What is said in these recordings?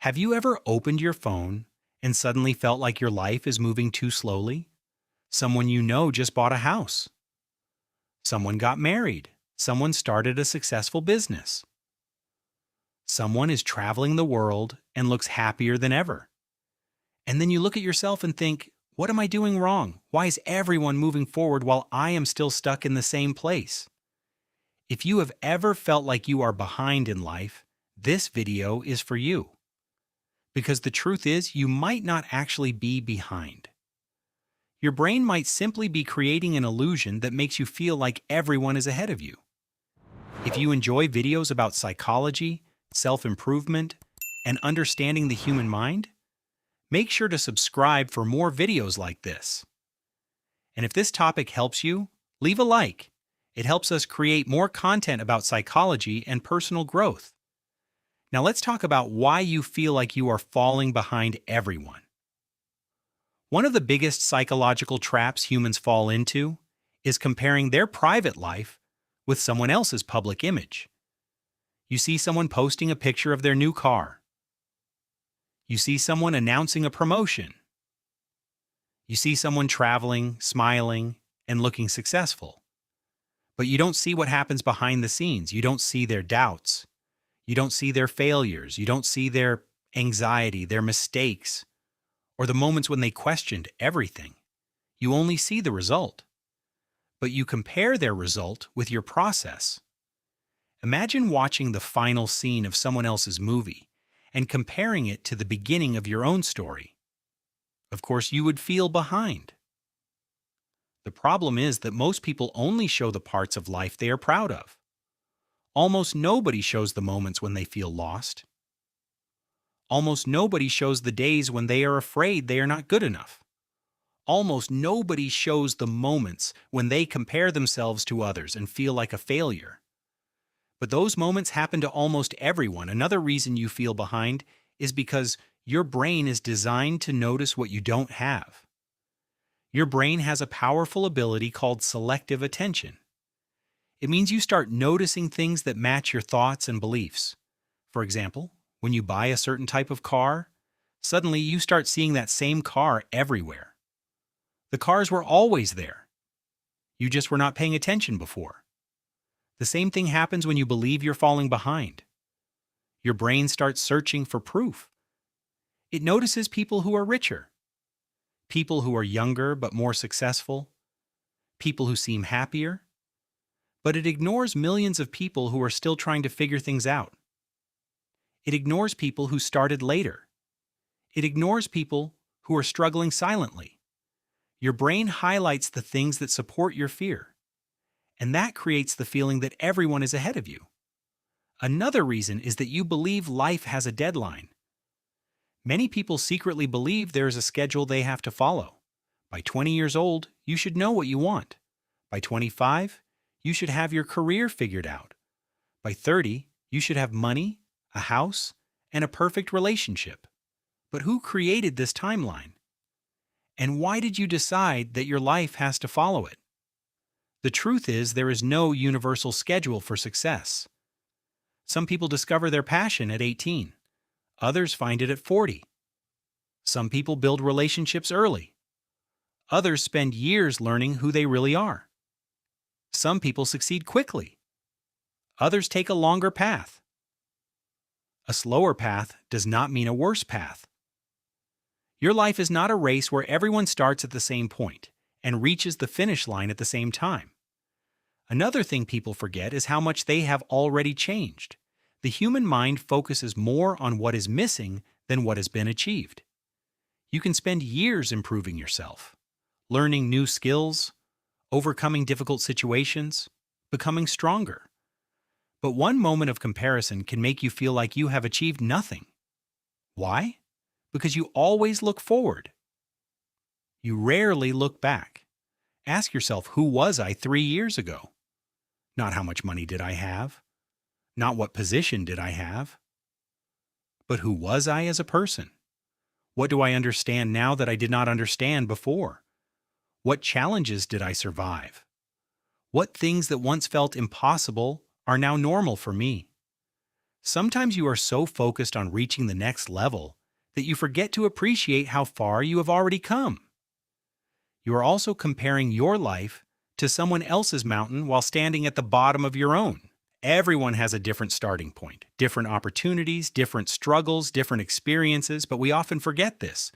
Have you ever opened your phone and suddenly felt like your life is moving too slowly? Someone you know just bought a house. Someone got married. Someone started a successful business. Someone is traveling the world and looks happier than ever. And then you look at yourself and think, what am I doing wrong? Why is everyone moving forward while I am still stuck in the same place? If you have ever felt like you are behind in life, this video is for you. Because the truth is, you might not actually be behind. Your brain might simply be creating an illusion that makes you feel like everyone is ahead of you. If you enjoy videos about psychology, self-improvement, and understanding the human mind, make sure to subscribe for more videos like this. And if this topic helps you, leave a like. It helps us create more content about psychology and personal growth. Now let's talk about why you feel like you are falling behind everyone. One of the biggest psychological traps humans fall into is comparing their private life with someone else's public image. You see someone posting a picture of their new car. You see someone announcing a promotion. You see someone traveling, smiling, and looking successful. But you don't see what happens behind the scenes. You don't see their doubts. You don't see their failures. You don't see their anxiety, their mistakes, or the moments when they questioned everything. You only see the result. But you compare their result with your process. Imagine watching the final scene of someone else's movie and comparing it to the beginning of your own story. Of course, you would feel behind. The problem is that most people only show the parts of life they are proud of. Almost nobody shows the moments when they feel lost. Almost nobody shows the days when they are afraid they are not good enough. Almost nobody shows the moments when they compare themselves to others and feel like a failure. But those moments happen to almost everyone. Another reason you feel behind is because your brain is designed to notice what you don't have. Your brain has a powerful ability called selective attention. It means you start noticing things that match your thoughts and beliefs. For example, when you buy a certain type of car, suddenly you start seeing that same car everywhere. The cars were always there. You just were not paying attention before. The same thing happens when you believe you're falling behind. Your brain starts searching for proof. It notices people who are richer, people who are younger but more successful, people who seem happier, but it ignores millions of people who are still trying to figure things out. It ignores people who started later. It ignores people who are struggling silently. Your brain highlights the things that support your fear, and that creates the feeling that everyone is ahead of you. Another reason is that you believe life has a deadline. Many people secretly believe there is a schedule they have to follow. By 20 years old, you should know what you want. By 25, you should have your career figured out. By 30, you should have money, a house, and a perfect relationship. But who created this timeline? And why did you decide that your life has to follow it? The truth is, there is no universal schedule for success. Some people discover their passion at 18. Others find it at 40. Some people build relationships early. Others spend years learning who they really are. Some people succeed quickly. Others take a longer path. A slower path does not mean a worse path. Your life is not a race where everyone starts at the same point and reaches the finish line at the same time. Another thing people forget is how much they have already changed. The human mind focuses more on what is missing than what has been achieved. You can spend years improving yourself, learning new skills, overcoming difficult situations, becoming stronger. But one moment of comparison can make you feel like you have achieved nothing. Why? Because you always look forward. You rarely look back. Ask yourself, who was I 3 years ago? Not how much money did I have? Not what position did I have? But who was I as a person? What do I understand now that I did not understand before? What challenges did I survive? What things that once felt impossible are now normal for me? Sometimes you are so focused on reaching the next level that you forget to appreciate how far you have already come. You are also comparing your life to someone else's mountain while standing at the bottom of your own. Everyone has a different starting point, different opportunities, different struggles, different experiences, but we often forget this.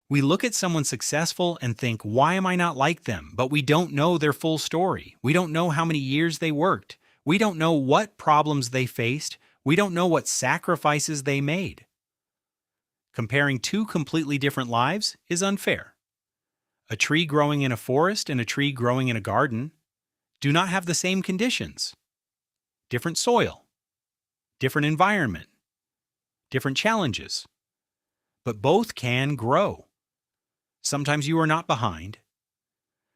We look at someone successful and think, why am I not like them? But we don't know their full story. We don't know how many years they worked. We don't know what problems they faced. We don't know what sacrifices they made. Comparing two completely different lives is unfair. A tree growing in a forest and a tree growing in a garden do not have the same conditions. Different soil, different environment, different challenges. But both can grow. Sometimes you are not behind.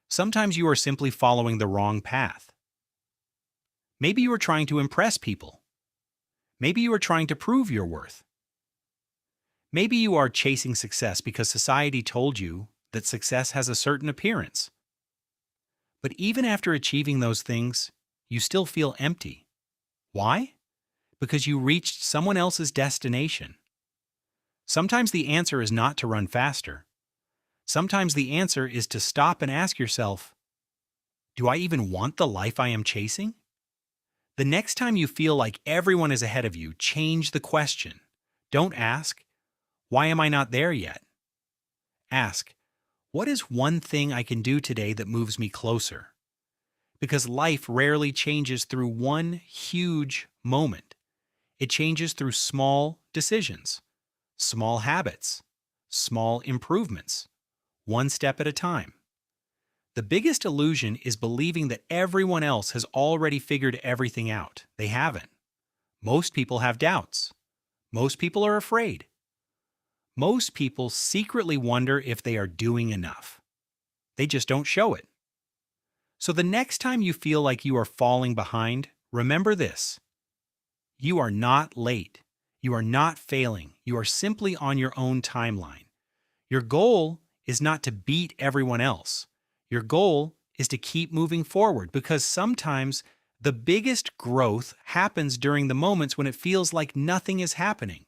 Sometimes you are simply following the wrong path. Maybe you are trying to impress people. Maybe you are trying to prove your worth. Maybe you are chasing success because society told you that success has a certain appearance. But even after achieving those things, you still feel empty. Why? Because you reached someone else's destination. Sometimes the answer is not to run faster. Sometimes the answer is to stop and ask yourself, do I even want the life I am chasing? The next time you feel like everyone is ahead of you, change the question. Don't ask, why am I not there yet? Ask, what is one thing I can do today that moves me closer? Because life rarely changes through one huge moment. It changes through small decisions, small habits, small improvements, one step at a time. The biggest illusion is believing that everyone else has already figured everything out. They haven't. Most people have doubts. Most people are afraid. Most people secretly wonder if they are doing enough. They just don't show it. So the next time you feel like you are falling behind, remember this. You are not late. You are not failing. You are simply on your own timeline. Your goal is not to beat everyone else. Your goal is to keep moving forward because sometimes the biggest growth happens during the moments when it feels like nothing is happening.